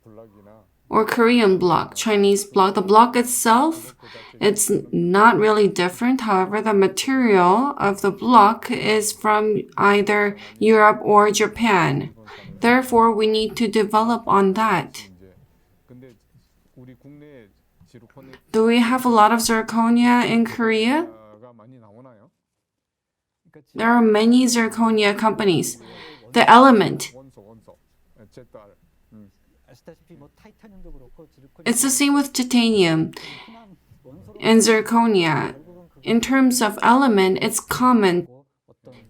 or Korean block, Chinese block, the block itself, it's not really different. However, the material of the block is from either Europe or Japan. Therefore, we need to develop on that. Do we have a lot of zirconia in Korea? There are many zirconia companies. The element, 원소. ZR. it's the same with titanium and zirconia. In terms of element, it's common.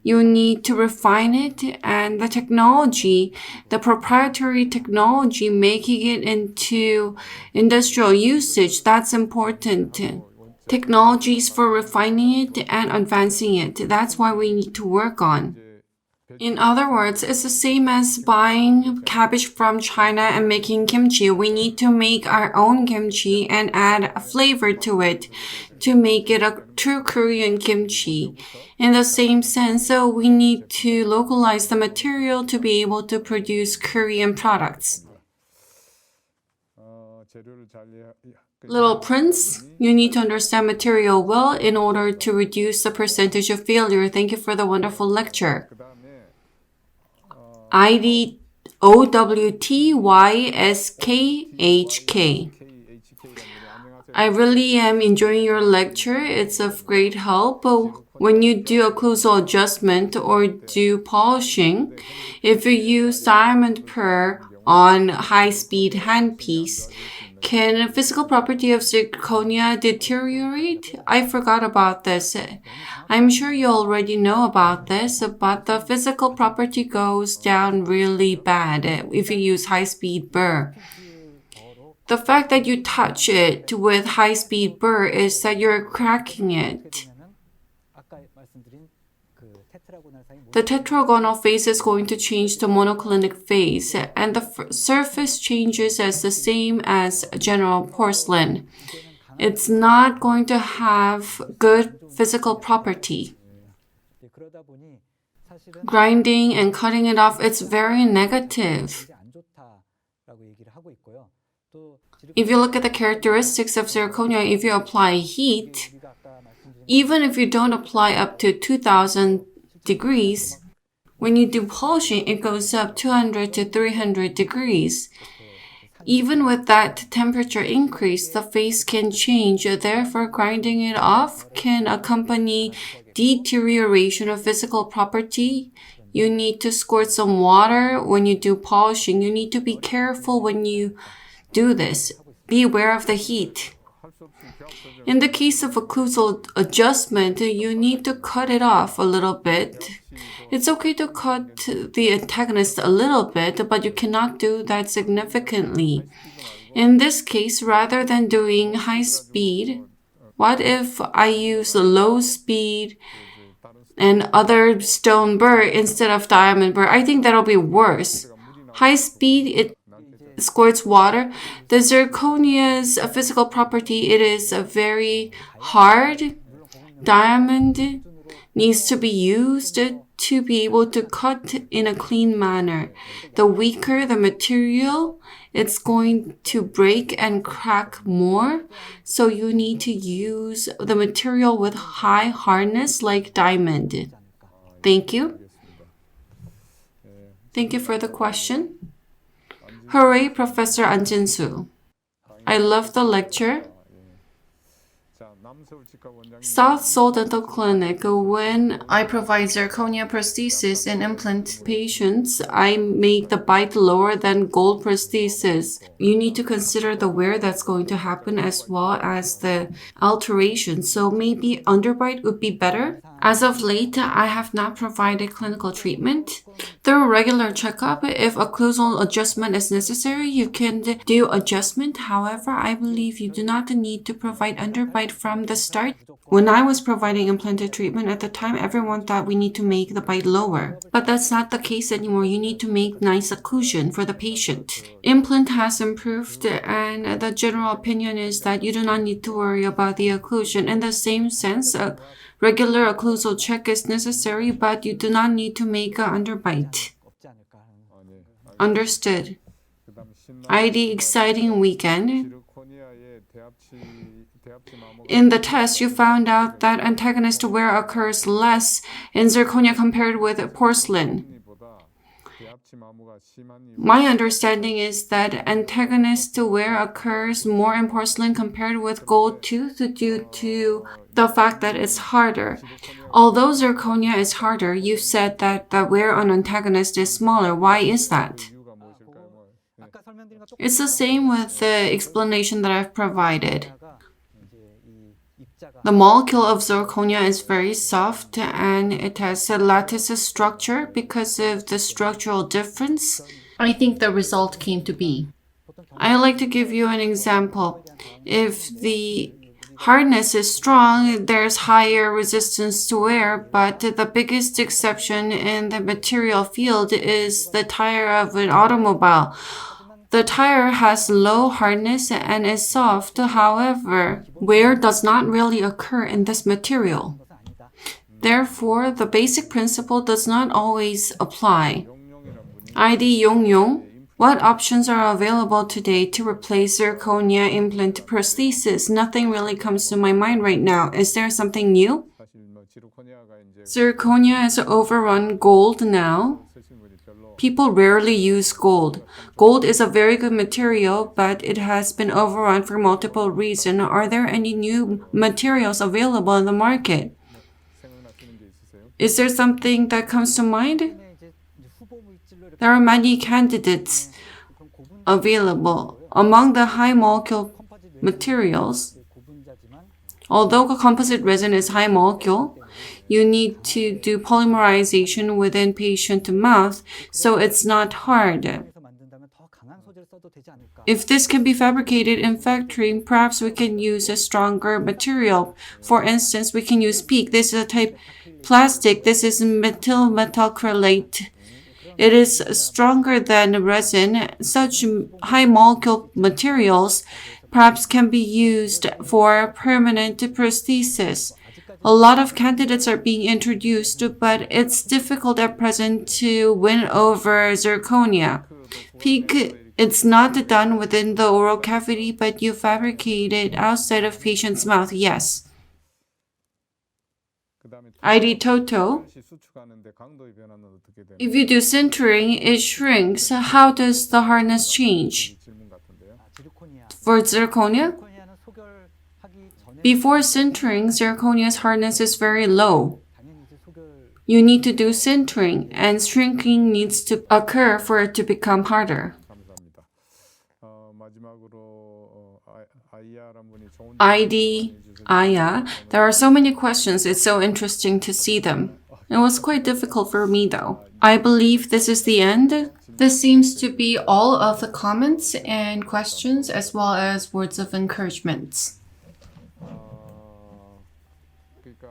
You need to refine it, and the technology, the proprietary technology, making it into industrial usage, that's important. Technologies for refining it and advancing it, that's why we need to work on. In other words, it's the same as buying cabbage from China and making kimchi. We need to make our own kimchi and add a flavor to it to make it a true Korean kimchi. In the same sense, so we need to localize the material to be able to produce Korean products. Little Prince, you need to understand material well in order to reduce the percentage of failure. Thank you for the wonderful lecture. ID OWTYSKHK. I really am enjoying your lecture. It's of great help. When you do occlusal adjustment or do polishing, if you use diamond pearl on high-speed handpiece, can a physical property of zirconia deteriorate? I forgot about this. I'm sure you already know about this, but the physical property goes down really bad if you use high-speed burr. The fact that you touch it with high-speed burr is that you're cracking it. The tetragonal phase is going to change to monoclinic phase, and the surface changes as the same as general porcelain. It's not going to have good physical property. Grinding and cutting it off, it's very negative. If you look at the characteristics of zirconia, if you apply heat, even if you don't apply up to 2000 degrees, when you do polishing, it goes up 200 to 300 degrees. Even with that temperature increase, the phase can change. Therefore, grinding it off can accompany deterioration of physical property. You need to squirt some water when you do polishing. You need to be careful when you do this. Be aware of the heat. In the case of occlusal adjustment, you need to cut it off a little bit. It's okay to cut the antagonist a little bit, but you cannot do that significantly. In this case, rather than doing high speed, what if I use low speed and other stone burr instead of diamond burr? I think that'll be worse. High speed, it squirts water. The zirconia's physical property, it is very hard. Diamond needs to be used to be able to cut in a clean manner. The weaker the material, it's going to break and crack more. So you need to use the material with high hardness like diamond. Thank you. Thank you for the question. Hooray, Professor An Jin-soo. I love the lecture. South Seoul Dental Clinic, when I provide zirconia prosthesis and implant patients, I make the bite lower than gold prosthesis. You need to consider the wear that's going to happen as well as the alteration. So maybe underbite would be better. As of late, I have not provided clinical treatment. Through regular checkup, if occlusal adjustment is necessary, you can do adjustment. However, I believe you do not need to provide underbite from the start. When I was providing implanted treatment at the time, everyone thought we need to make the bite lower. But that's not the case anymore. You need to make nice occlusion for the patient. Implant has improved, and the general opinion is that you do not need to worry about the occlusion. In the same sense, regular occlusal check is necessary, but you do not need to make an underbite. Understood. ID exciting weekend. In the test, you found out that antagonist wear occurs less in zirconia compared with porcelain. My understanding is that antagonist wear occurs more in porcelain compared with gold tooth due to the fact that it's harder. Although zirconia is harder, you said that the wear on antagonist is smaller. Why is that? It's the same with the explanation that I've provided. The molecule of zirconia is very soft and it has a lattice structure. Because of the structural difference, I think the result came to be. I like to give you an example. If the hardness is strong, there's higher resistance to wear, but the biggest exception in the material field is the tire of an automobile. The tire has low hardness and is soft. However, wear does not really occur in this material. Therefore, the basic principle does not always apply. ID Yongyong. What options are available today to replace zirconia implant prosthesis? Nothing really comes to my mind right now. Is there something new? Zirconia has overrun gold now. People rarely use gold. Gold is a very good material, but it has been overrun for multiple reasons. Are there any new materials available in the market? Is there something that comes to mind? There are many candidates available. Among the high molecule materials, although composite resin is high molecule, you need to do polymerization within patient mouth, so it's not hard. If this can be fabricated in factory, perhaps we can use a stronger material. For instance, we can use PEEK. This is a type plastic. This is methyl methacrylate. It is stronger than resin. Such high molecule materials perhaps can be used for permanent prosthesis. A lot of candidates are being introduced, but it's difficult at present to win over zirconia. PEEK, it's not done within the oral cavity, but you fabricate it outside of patient's mouth, yes. ID Toto. If you do sintering, it shrinks. How does the hardness change? For zirconia? Before sintering, zirconia's hardness is very low. You need to do sintering, and shrinking needs to occur for it to become harder. ID Aya. There are so many questions. It's so interesting to see them. It was quite difficult for me though. I believe this is the end. This seems to be all of the comments and questions as well as words of encouragement.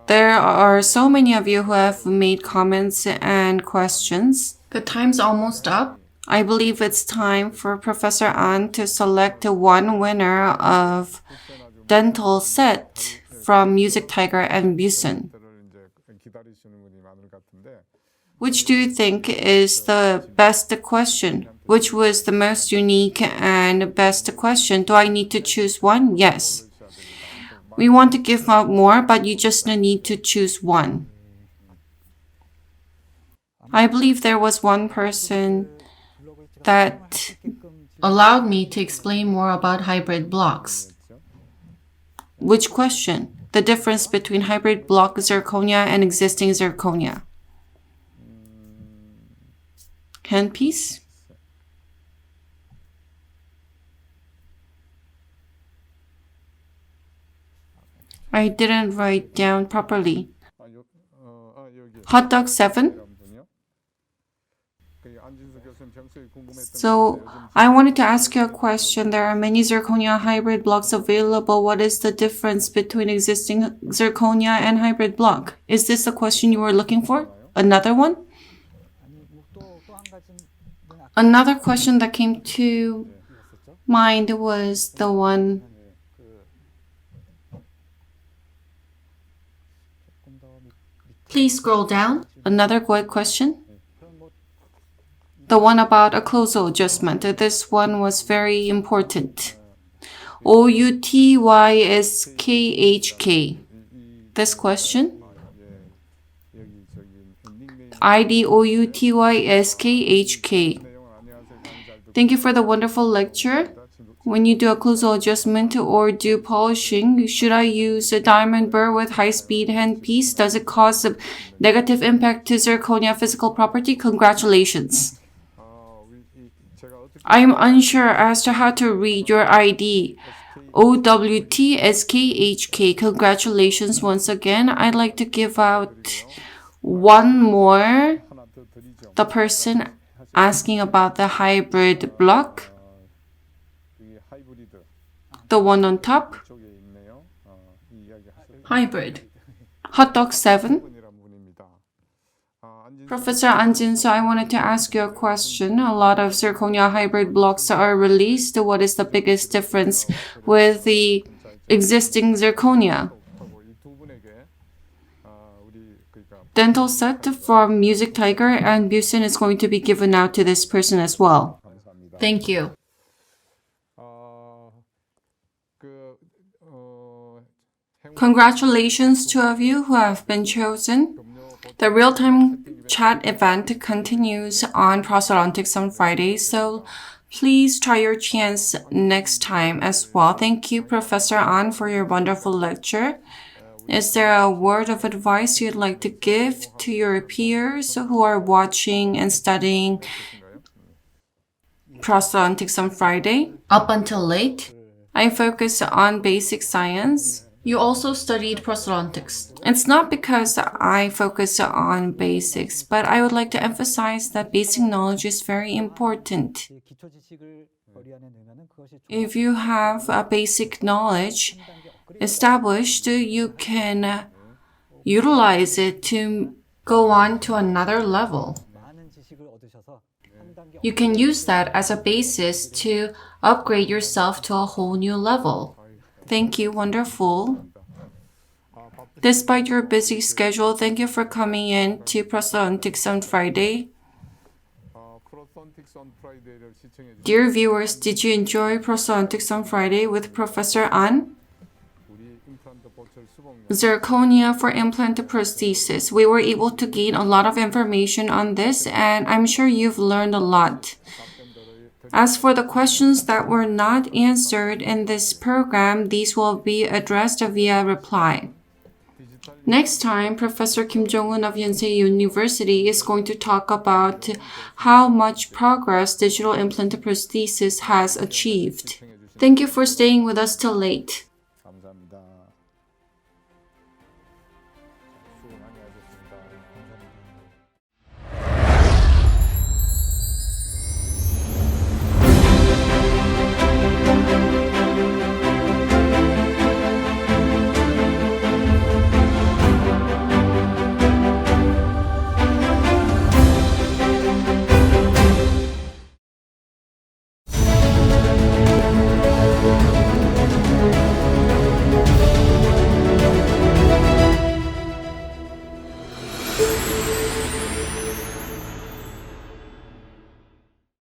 There are so many of you who have made comments and questions. The time's almost up. I believe it's time for Professor An to select one winner of dental set from Music Tiger and Busan. Which do you think is the best question? Which was the most unique and best question? Do I need to choose one? Yes. We want to give out more, but you just need to choose one. I believe there was one person that allowed me to explain more about hybrid blocks. Which question? The difference between hybrid block zirconia and existing zirconia. Handpiece? I didn't write down properly. Hot dog 7? So, I wanted to ask you a question. There are many zirconia hybrid blocks available. What is the difference between existing zirconia and hybrid block? Is this the question you were looking for? Another one? Another question that came to mind was the one. Please scroll down. Another good question. The one about occlusal adjustment. This one was very important. OUTYSKHK. This question. ID OUTYSKHK. Thank you for the wonderful lecture. when you do occlusal adjustment or do polishing, should I use a diamond burr with high-speed handpiece? Does it cause a negative impact to zirconia physical property? Congratulations. I'm unsure as to how to read your ID. OWTSKHK. Congratulations once again. I'd like to give out one more. The person asking about the hybrid block. The one on top. Hybrid. Hotdog 7. Professor An Jin-soo, I wanted to ask you a question. A lot of zirconia hybrid blocks are released. What is the biggest difference with the existing zirconia? Dental set from Music Tiger and Busen is going to be given out to this person as well. Thank you. Congratulations, two of you who have been chosen. The real-time chat event continues on Prosthodontics on Friday, so please try your chance next time as well. Thank you, Professor An, for your wonderful lecture. Is there a word of advice you'd like to give to your peers who are watching and studying Prosthodontics on Friday? Up until late, I focus on basic science. You also studied prosthodontics. It's not because I focus on basics, but I would like to emphasize that basic knowledge is very important. If you have a basic knowledge established, you can utilize it to go on to another level. You can use that as a basis to upgrade yourself to a whole new level. Thank you, wonderful. Despite your busy schedule, thank you for coming in to Prosthodontics on Friday. Dear viewers, did you enjoy Prosthodontics on Friday with Professor An? Zirconia for implant prosthesis. We were able to gain a lot of information on this, and I'm sure you've learned a lot. As for the questions that were not answered in this program, these will be addressed via reply. Next time, Professor Kim Jong-un of Yonsei University is going to talk about how much progress digital implant prosthesis has achieved. Thank you for staying with us till late.